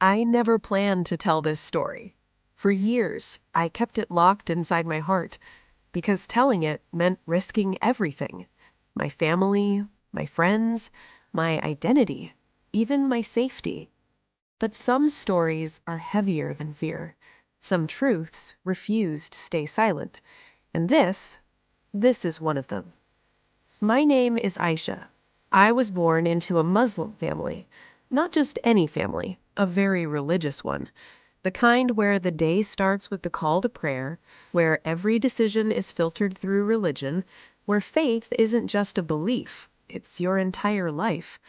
I never planned to tell this story. For years, I kept it locked inside my heart because telling it meant risking everything: my family, my friends, my identity, even my safety. But some stories are heavier than fear. Some truths refuse to stay silent. And this is one of them. My name is Aisha. I was born into a Muslim family. Not just any family, a very religious one. The kind where the day starts with the call to prayer, where every decision is filtered through religion, where faith isn't just a belief, it's your entire life.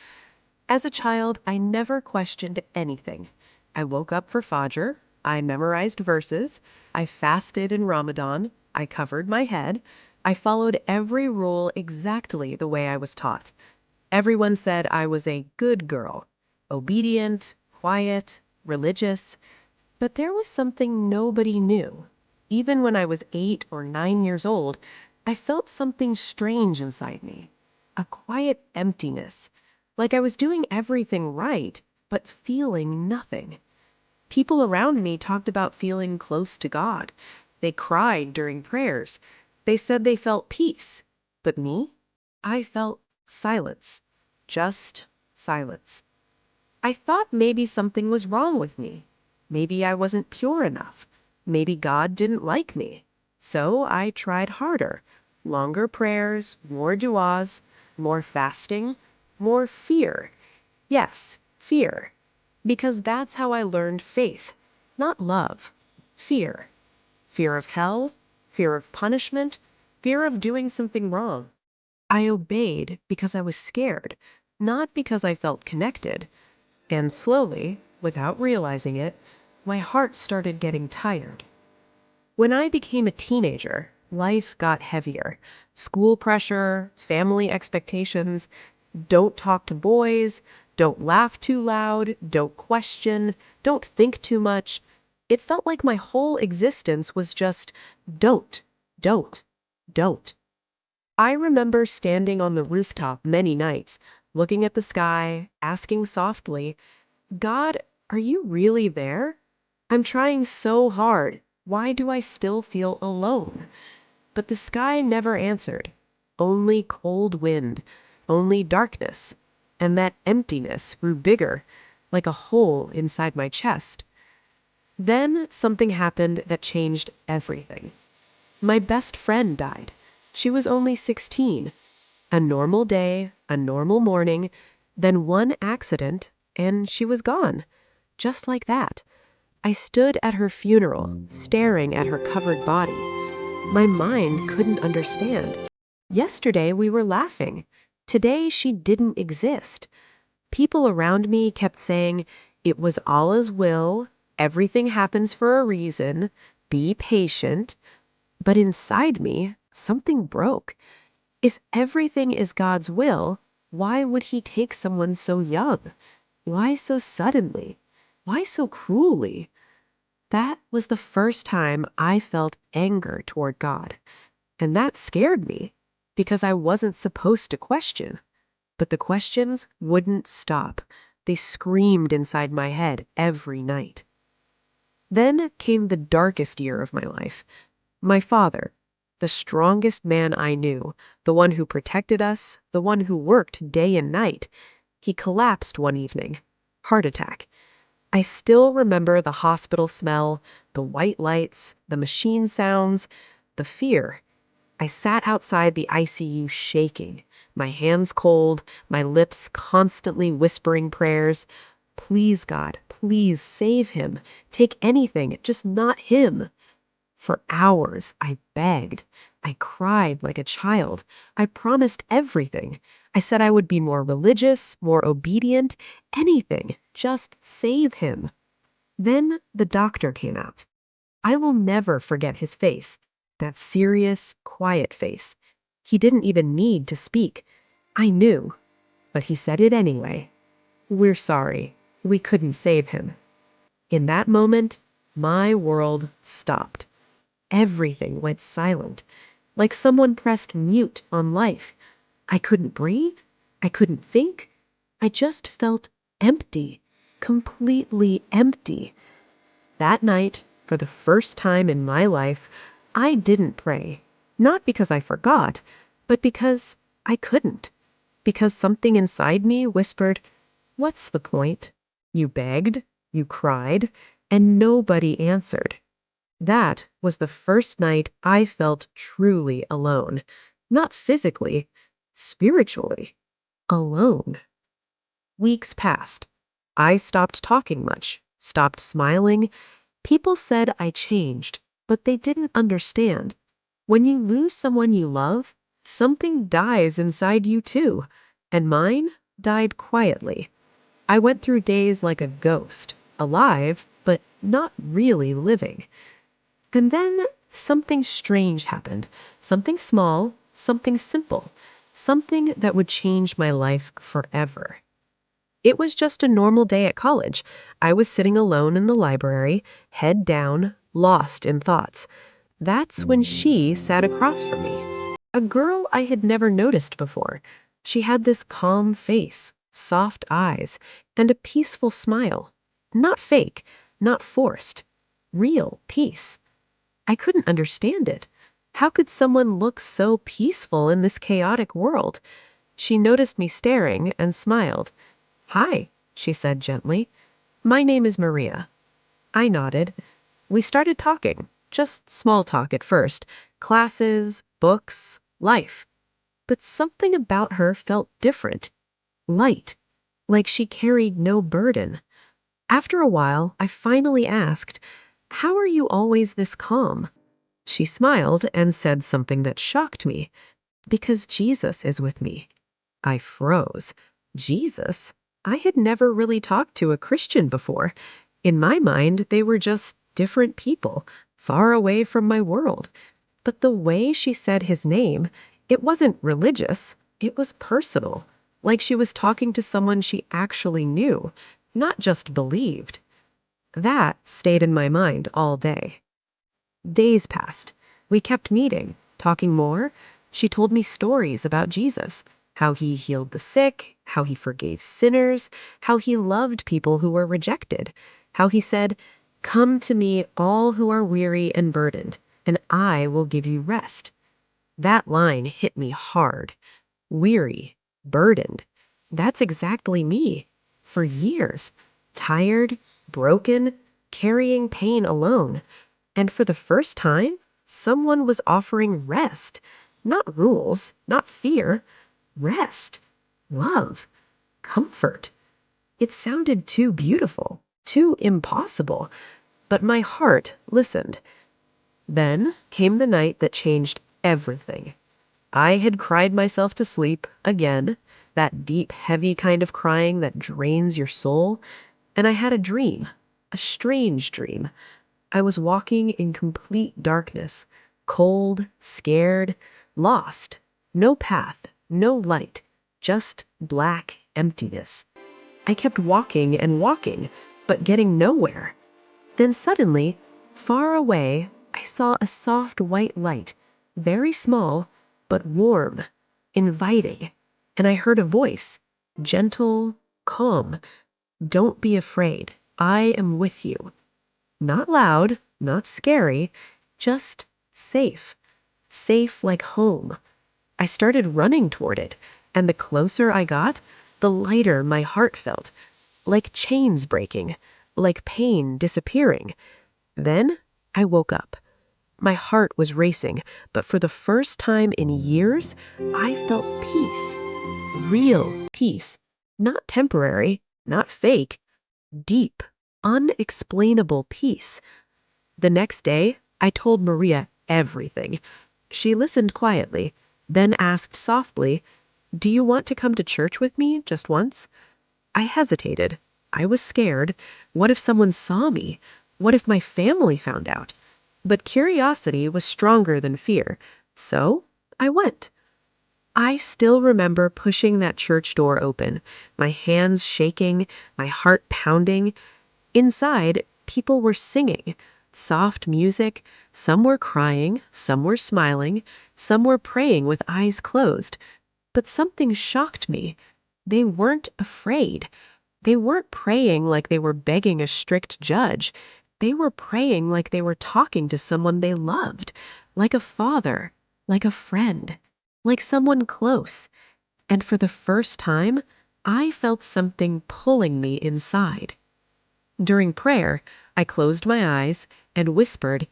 As a child, I never questioned anything. I woke up for Fajr, I memorized verses, I fasted in Ramadan, I covered my head, I followed every rule exactly the way I was taught. Everyone said I was a good girl, obedient, quiet, religious, but there was something nobody knew. Even when I was 8 or 9 years old, I felt something strange inside me, a quiet emptiness, like I was doing everything right, but feeling nothing. People around me talked about feeling close to God. They cried during prayers. They said they felt peace. But me? I felt silence. Just silence. I thought maybe something was wrong with me. Maybe I wasn't pure enough. Maybe God didn't like me. So I tried harder. Longer prayers, more du'as, more fasting, more fear. Yes, fear. Because that's how I learned faith. Not love. Fear. Fear of hell, fear of punishment, fear of doing something wrong. I obeyed because I was scared, not because I felt connected. And slowly, without realizing it, my heart started getting tired. When I became a teenager, life got heavier. School pressure, family expectations, don't talk to boys, don't laugh too loud, don't question, don't think too much. It felt like my whole existence was just don't, don't, don't. I remember standing on the rooftop many nights, looking at the sky, asking softly, God, are you really there? I'm trying so hard. Why do I still feel alone? But the sky never answered. Only cold wind, only darkness. And that emptiness grew bigger, like a hole inside my chest. Then something happened that changed everything. My best friend died. She was only 16. A normal day, a normal morning, then one accident, and she was gone. Just like that. I stood at her funeral, staring at her covered body. My mind couldn't understand. Yesterday we were laughing. Today she didn't exist. People around me kept saying, it was Allah's will, everything happens for a reason, be patient. But inside me, something broke. If everything is God's will, why would he take someone so young? Why so suddenly? Why so cruelly? That was the first time I felt anger toward God. And that scared me because I wasn't supposed to question. But the questions wouldn't stop. They screamed inside my head every night. Then came the darkest year of my life. My father, the strongest man I knew, the one who protected us, the one who worked day and night, he collapsed one evening. Heart attack. I still remember the hospital smell, the white lights, the machine sounds, the fear. I sat outside the ICU shaking, my hands cold, my lips constantly whispering prayers. Please, God, please save him. Take anything, just not him. For hours, I begged. I cried like a child. I promised everything. I said I would be more religious, more obedient, anything. Just save him. Then the doctor came out. I will never forget his face. That serious, quiet face. He didn't even need to speak. I knew. But he said it anyway. We're sorry. We couldn't save him. In that moment, my world stopped. Everything went silent, like someone pressed mute on life. I couldn't breathe. I couldn't think. I just felt empty. completely empty. That night, for the first time in my life, I didn't pray. Not because I forgot, but because I couldn't. Because something inside me whispered, "What's the point?" You begged, you cried, and nobody answered. That was the first night I felt truly alone. Not physically, spiritually. Alone. Weeks passed. I stopped talking much, stopped smiling. People said I changed, but they didn't understand. When you lose someone you love, something dies inside you too, and mine died quietly. I went through days like a ghost, alive, but not really living. And then something strange happened. Something small, something simple, something that would change my life forever. It was just a normal day at college. I was sitting alone in the library, head down, lost in thoughts. That's when she sat across from me. A girl I had never noticed before. She had this calm face, soft eyes, and a peaceful smile. Not fake, not forced. Real peace. I couldn't understand it. How could someone look so peaceful in this chaotic world? She noticed me staring and smiled. "Hi," she said gently. "My name is Maria." I nodded. We started talking, just small talk at first. Classes, books, life. But something about her felt different. Light. Like she carried no burden. After a while, I finally asked, "How are you always this calm?" She smiled and said something that shocked me. "Because Jesus is with me." I froze. Jesus? I had never really talked to a Christian before. In my mind, they were just different people, far away from my world. But the way she said his name, it wasn't religious. It was personal. Like she was talking to someone she actually knew, not just believed. That stayed in my mind all day. Days passed. We kept meeting, talking more. She told me stories about Jesus, how he healed the sick, how he forgave sinners, how he loved people who were rejected, how he said, "Come to me, all who are weary and burdened, and I will give you rest." That line hit me hard. Weary, burdened. That's exactly me. For years. Tired, broken, carrying pain alone. And for the first time, someone was offering rest. Not rules, not fear. Rest. Love. Comfort. It sounded too beautiful, too impossible. But my heart listened. Then came the night that changed everything. I had cried myself to sleep again, that deep, heavy kind of crying that drains your soul. And I had a dream, a strange dream. I was walking in complete darkness, cold, scared, lost. No path, no light, just black emptiness. I kept walking and walking, but getting nowhere. Then suddenly, far away, I saw a soft white light, very small, but warm, inviting. And I heard a voice, gentle, calm. "Don't be afraid. I am with you." Not loud, not scary, just safe. Safe like home. I started running toward it, and the closer I got, the lighter my heart felt. Like chains breaking, like pain disappearing. Then I woke up. My heart was racing, but for the first time in years, I felt peace. Real peace. Not temporary, not fake. Deep, unexplainable peace. The next day, I told Maria everything. She listened quietly, then asked softly, "Do you want to come to church with me just once?" I hesitated. I was scared. What if someone saw me? What if my family found out? But curiosity was stronger than fear. So I went. I still remember pushing that church door open, my hands shaking, my heart pounding. Inside, people were singing, soft music. Some were crying, some were smiling, some were praying with eyes closed. But something shocked me. They weren't afraid. They weren't praying like they were begging a strict judge. They were praying like they were talking to someone they loved, like a father, like a friend, like someone close. And for the first time, I felt something pulling me inside. During prayer, I closed my eyes and whispered,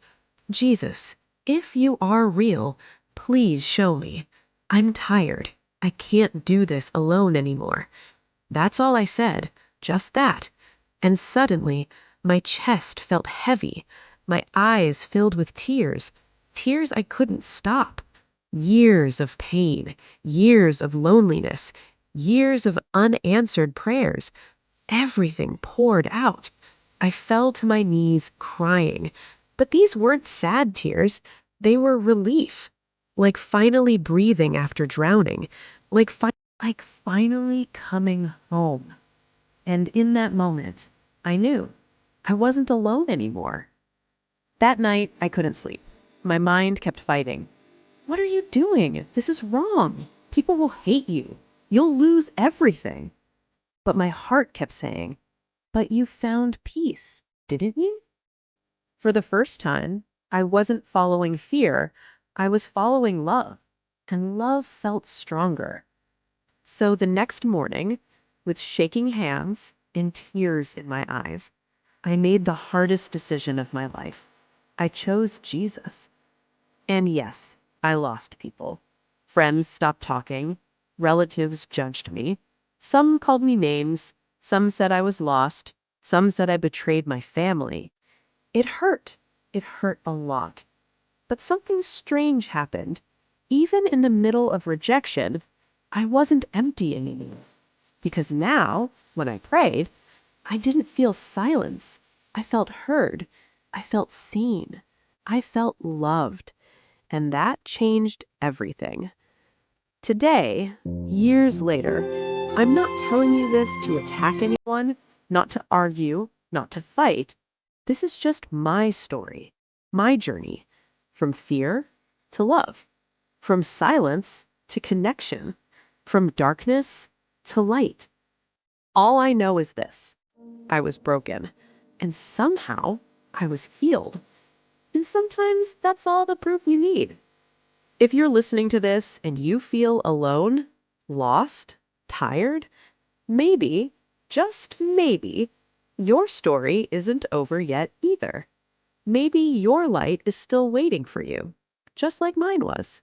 Jesus, if you are real, please show me. I'm tired. I can't do this alone anymore. That's all I said, just that. And suddenly, my chest felt heavy. My eyes filled with tears, tears I couldn't stop. Years of pain, years of loneliness, years of unanswered prayers. Everything poured out. I fell to my knees crying. But these weren't sad tears. They were relief. Like finally breathing after drowning. Like, like finally coming home. And in that moment, I knew I wasn't alone anymore. That night, I couldn't sleep. My mind kept fighting. What are you doing? This is wrong. People will hate you. You'll lose everything. But my heart kept saying, but you found peace, didn't you? For the first time, I wasn't following fear. I was following love. And love felt stronger. So the next morning, with shaking hands and tears in my eyes, I made the hardest decision of my life. I chose Jesus. And yes, I lost people. Friends stopped talking. Relatives judged me. Some called me names. Some said I was lost. Some said I betrayed my family. It hurt. It hurt a lot. But something strange happened. Even in the middle of rejection, I wasn't empty anymore. Because now, when I prayed, I didn't feel silence. I felt heard. I felt seen. I felt loved. And that changed everything. Today, years later, I'm not telling you this to attack anyone, not to argue, not to fight. This is just my story, my journey, from fear to love, from silence to connection, from darkness to light. All I know is this: I was broken, and somehow I was healed. And sometimes that's all the proof you need. If you're listening to this and you feel alone, lost, tired, maybe, just maybe, your story isn't over yet either. Maybe your light is still waiting for you, just like mine was.